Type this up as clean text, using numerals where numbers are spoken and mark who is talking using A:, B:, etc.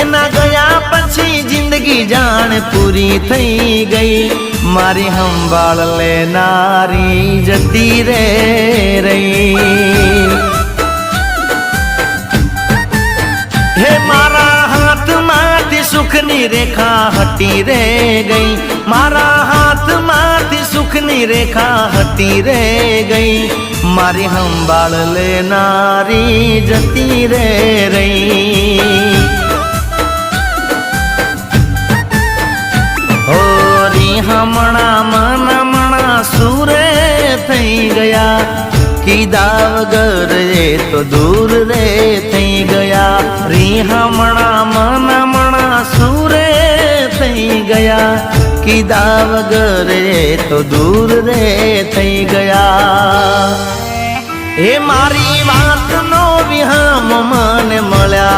A: એના ગયા પછી જિંદગી જાણ પૂરી થઈ ગઈ મારી સંભાળ લેનારી જતી રે રહી હે મારા હાથમાંથી સુખની રેખા હટી રે ગઈ મારા હાથમાંથી સુખની રેખા હટી રે ગઈ મારી સંભાળ લેનારી જતી રે રહી હમણા સુરે થઈ ગયા કીધા વગર એ તો દૂર રે થઈ ગયા હમણા સુરે થઈ ગયા કીધા વગર એ તો દૂર રે થઈ ગયા એ મારી વાત નો વિહામ મને મળ્યા